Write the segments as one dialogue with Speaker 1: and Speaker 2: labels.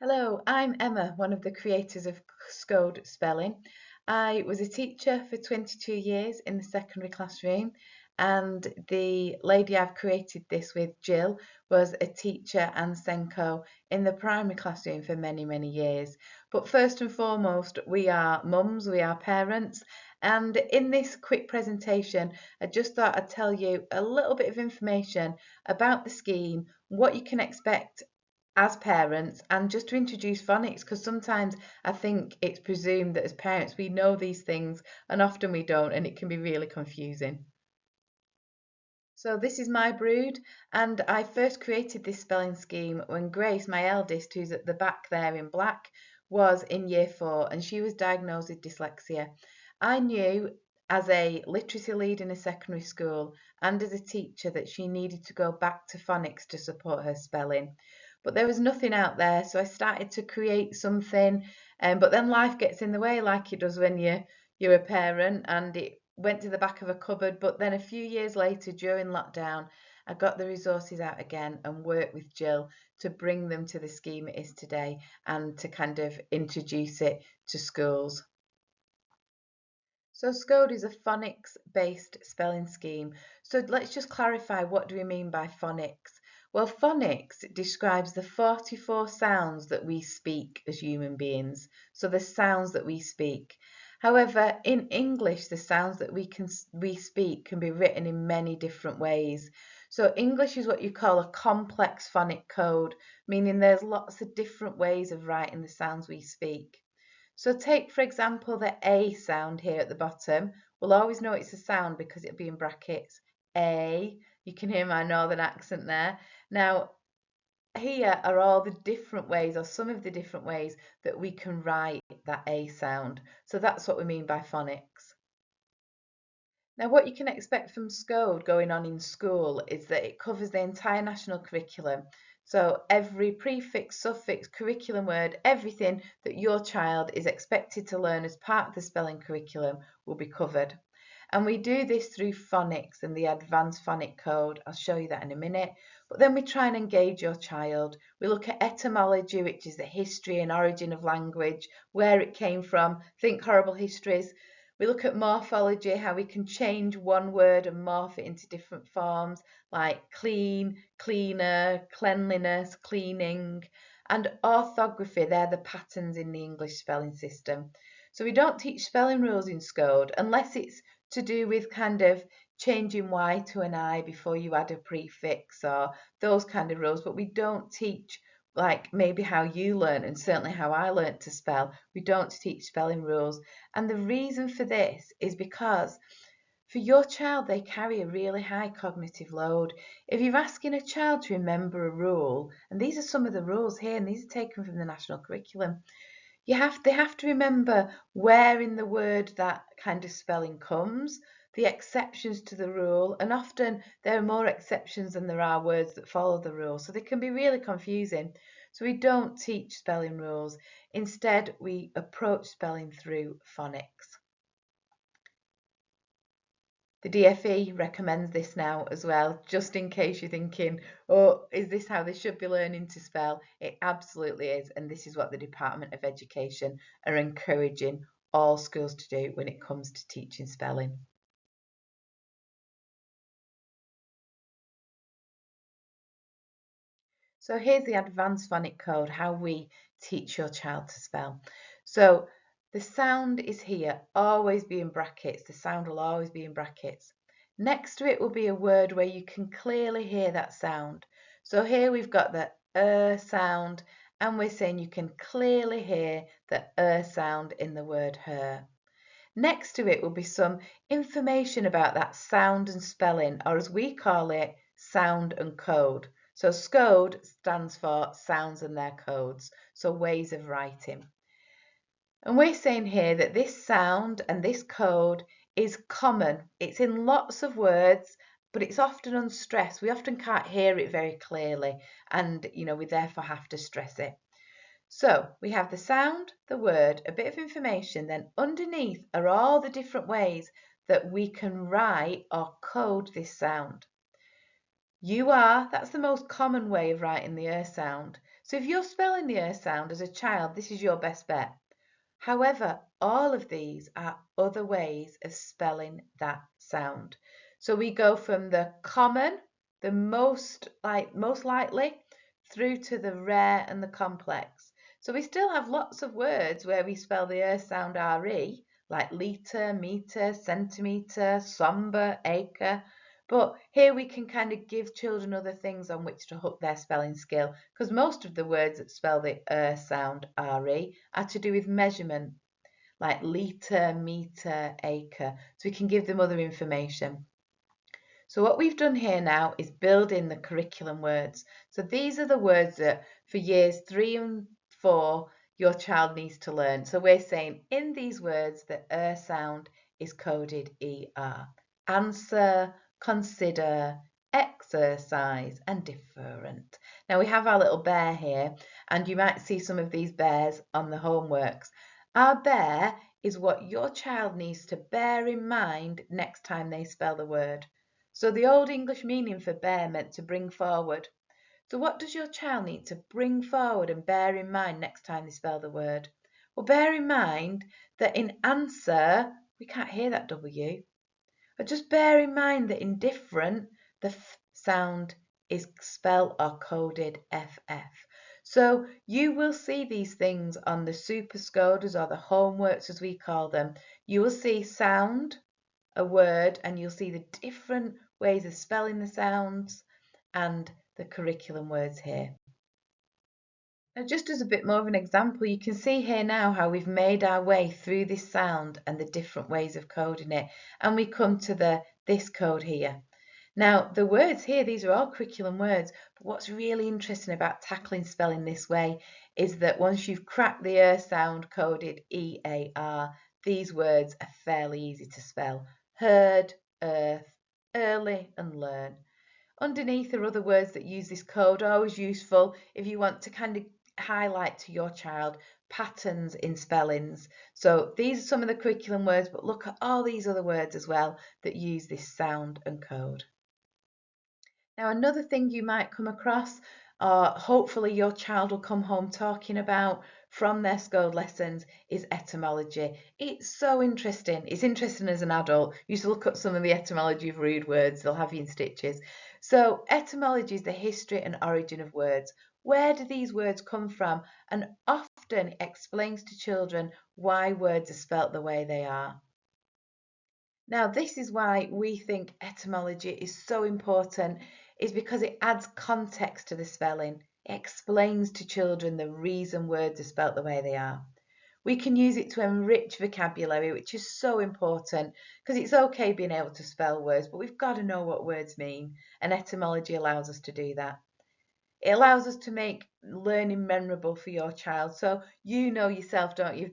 Speaker 1: Hello, I'm Emma, one of the creators of Scode Spelling. I was a teacher for 22 years in the secondary classroom, and the lady I've created this with, Jill, was a teacher and Senko in the primary classroom for many, many years. But first and foremost, we are mums, we are parents, and in this quick presentation, I just thought I'd tell you a little bit of information about the scheme, what you can expect as parents, and just to introduce phonics, because sometimes I think it's presumed that as parents we know these things and often we don't, and it can be really confusing. So this is my brood, and I first created this spelling scheme when Grace, my eldest, who's at the back there in black, was in year 4 and she was diagnosed with dyslexia. I knew as a literacy lead in a secondary school and as a teacher that she needed to go back to phonics to support her spelling. But there was nothing out there, so I started to create something, but then life gets in the way like it does when you're a parent, and it went to the back of a cupboard. But then a few years later, during lockdown, I got the resources out again and worked with Jill to bring them to the scheme it is today and to kind of introduce it to schools. So Scode is a phonics-based spelling scheme. So let's just clarify, what do we mean by phonics? Well, phonics describes the 44 sounds that we speak as human beings. So the sounds that we speak. However, in English, the sounds that we speak can be written in many different ways. So English is what you call a complex phonic code, meaning there's lots of different ways of writing the sounds we speak. So take, for example, the A sound here at the bottom. We'll always know it's a sound because it'll be in brackets. A. You can hear my northern accent there. Now, here are all the different ways, or some of the different ways, that we can write that A sound. So that's what we mean by phonics. Now, what you can expect from Scode going on in school is that it covers the entire national curriculum. So every prefix, suffix, curriculum word, everything that your child is expected to learn as part of the spelling curriculum will be covered. And we do this through phonics and the advanced phonic code. I'll show you that in a minute. But then we try and engage your child. We look at etymology, which is the history and origin of language, where it came from. Think horrible histories. We look at morphology, how we can change one word and morph it into different forms, like clean, cleaner, cleanliness, cleaning. And orthography, they're the patterns in the English spelling system. So we don't teach spelling rules in Scode unless it's to do with kind of changing Y to an I before you add a prefix or those kind of rules, but we don't teach like maybe how you learn and certainly how I learnt to spell. We don't teach spelling rules. And the reason for this is because for your child, they carry a really high cognitive load. If you're asking a child to remember a rule, and these are some of the rules here, and these are taken from the national curriculum, they have to remember where in the word that kind of spelling comes, the exceptions to the rule, and often there are more exceptions than there are words that follow the rule, so they can be really confusing. So we don't teach spelling rules. Instead, we approach spelling through phonics. The DFE recommends this now as well, just in case you're thinking, oh, is this how they should be learning to spell? It absolutely is, and this is what the Department of Education are encouraging all schools to do when it comes to teaching spelling. So here's the advanced phonic code, how we teach your child to spell. So the sound is here, always be in brackets. The sound will always be in brackets. Next to it will be a word where you can clearly hear that sound. So here we've got the sound, and we're saying you can clearly hear the sound in the word her. Next to it will be some information about that sound and spelling, or as we call it, sound and code. So SCODE stands for sounds and their codes, so ways of writing. And we're saying here that this sound and this code is common. It's in lots of words, but it's often unstressed. We often can't hear it very clearly, and we therefore have to stress it. So we have the sound, the word, a bit of information, then underneath are all the different ways that we can write or code this sound. You are, that's the most common way of writing the sound. So if you're spelling the er sound as a child, this is your best bet. However, all of these are other ways of spelling that sound. So we go from the common, the most likely, through to the rare and the complex. So we still have lots of words where we spell the er sound re, like litre, metre, centimetre, sombre, acre. But here we can kind of give children other things on which to hook their spelling skill, because most of the words that spell the sound re are to do with measurement, like litre, metre, acre. So we can give them other information. So what we've done here now is build in the curriculum words. So these are the words that for years 3 and 4 your child needs to learn. So we're saying in these words the sound is coded ER. Answer, consider, exercise and different. Now we have our little bear here, and you might see some of these bears on the homeworks. Our bear is what your child needs to bear in mind next time they spell the word. So the Old English meaning for bear meant to bring forward. So what does your child need to bring forward and bear in mind next time they spell the word? Well, bear in mind that in answer, we can't hear that W. But just bear in mind that in different, the F sound is spelled or coded FF. So you will see these things on the super scoders or the homeworks as we call them. You will see sound, a word, and you'll see the different ways of spelling the sounds and the curriculum words here. Now, just as a bit more of an example, you can see here now how we've made our way through this sound and the different ways of coding it, and we come to this code here. Now, the words here, these are all curriculum words, but what's really interesting about tackling spelling this way is that once you've cracked the sound coded EAR, these words are fairly easy to spell. Heard, earth, early and learn. Underneath are other words that use this code, always useful if you want to kind of highlight to your child patterns in spellings. So these are some of the curriculum words, but look at all these other words as well that use this sound and code. Now, another thing you might come across, or hopefully your child will come home talking about from their SCODE lessons, is etymology. It's so interesting. It's interesting as an adult. You used to look up some of the etymology of rude words, they'll have you in stitches. So etymology is the history and origin of words. Where do these words come from? And often explains to children why words are spelt the way they are. Now, this is why we think etymology is so important, is because it adds context to the spelling. It explains to children the reason words are spelt the way they are. We can use it to enrich vocabulary, which is so important, because it's okay being able to spell words, but we've got to know what words mean, and etymology allows us to do that. It allows us to make learning memorable for your child. So you know yourself, don't you?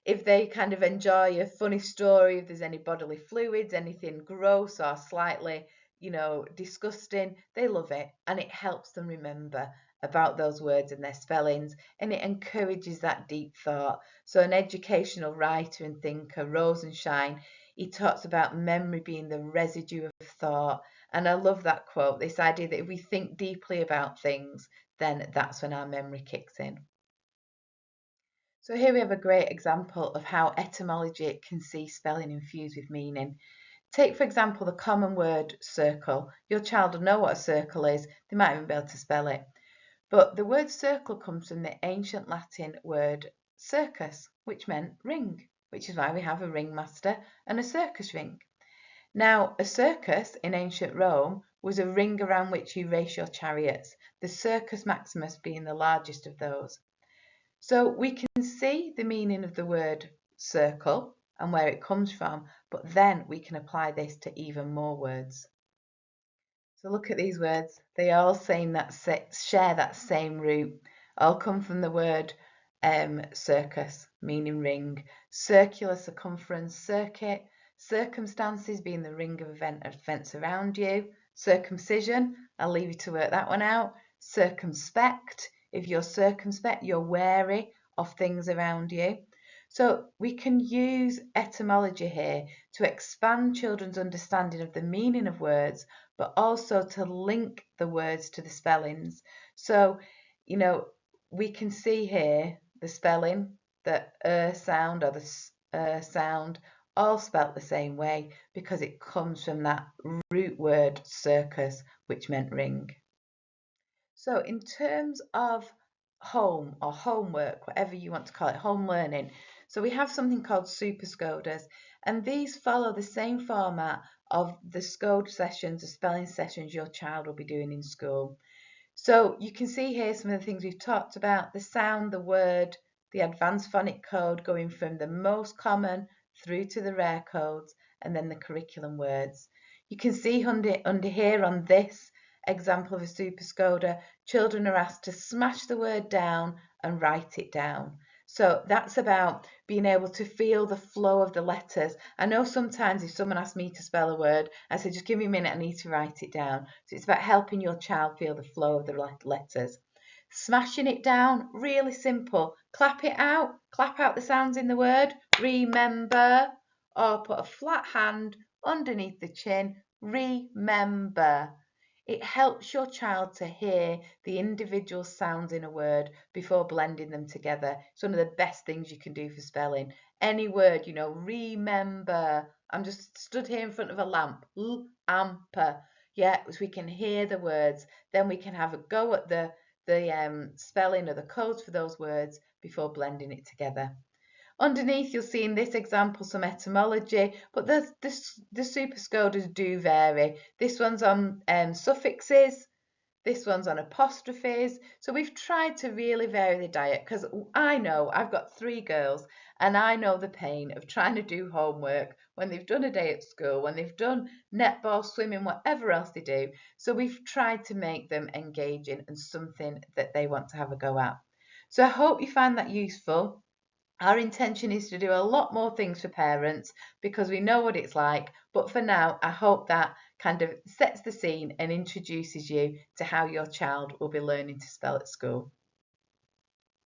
Speaker 1: If they kind of enjoy a funny story, if there's any bodily fluids, anything gross or slightly, disgusting, they love it, and it helps them remember about those words and their spellings, and it encourages that deep thought. So an educational writer and thinker, Rosenshine, he talks about memory being the residue of thought. And I love that quote, this idea that if we think deeply about things, then that's when our memory kicks in. So here we have a great example of how etymology can see spelling infused with meaning. Take, for example, the common word circle. Your child will know what a circle is. They might even be able to spell it. But the word circle comes from the ancient Latin word circus, which meant ring, which is why we have a ringmaster and a circus ring. Now, a circus in ancient Rome was a ring around which you race your chariots, the Circus Maximus being the largest of those. So we can see the meaning of the word circle and where it comes from, but then we can apply this to even more words. So look at these words. They all share that same root. All come from the word circus, meaning ring. Circular, circumference, circuit. Circumstances being the ring of events around you. Circumcision, I'll leave you to work that one out. Circumspect, if you're circumspect, you're wary of things around you. So we can use etymology here to expand children's understanding of the meaning of words, but also to link the words to the spellings. So, we can see here the spelling, the sound or the sound, all spelt the same way because it comes from that root word circus, which meant ring. So in terms of home or homework, whatever you want to call it, home learning, so we have something called super Scodas, and these follow the same format of the Scode sessions, the spelling sessions your child will be doing in school. So you can see here some of the things we've talked about, the sound, the word, the advanced phonic code going from the most common through to the rare codes, and then the curriculum words. You can see under here on this example of a super Scoda, children are asked to smash the word down and write it down. So that's about being able to feel the flow of the letters. I know sometimes if someone asks me to spell a word, I say, just give me a minute, I need to write it down. So it's about helping your child feel the flow of the letters. Smashing it down, really simple. Clap it out, clap out the sounds in the word, remember, or put a flat hand underneath the chin, remember. It helps your child to hear the individual sounds in a word before blending them together. It's one of the best things you can do for spelling. Any word, remember. I'm just stood here in front of a lamp. Amper. Yeah, so we can hear the words. Then we can have a go at the spelling or the codes for those words before blending it together. Underneath, you'll see in this example some etymology, but the super Scodas do vary. This one's on suffixes, this one's on apostrophes. So we've tried to really vary the diet because I know I've got 3 girls and I know the pain of trying to do homework when they've done a day at school, when they've done netball, swimming, whatever else they do. So we've tried to make them engaging and something that they want to have a go at. So I hope you find that useful. Our intention is to do a lot more things for parents because we know what it's like. But for now, I hope that kind of sets the scene and introduces you to how your child will be learning to spell at school.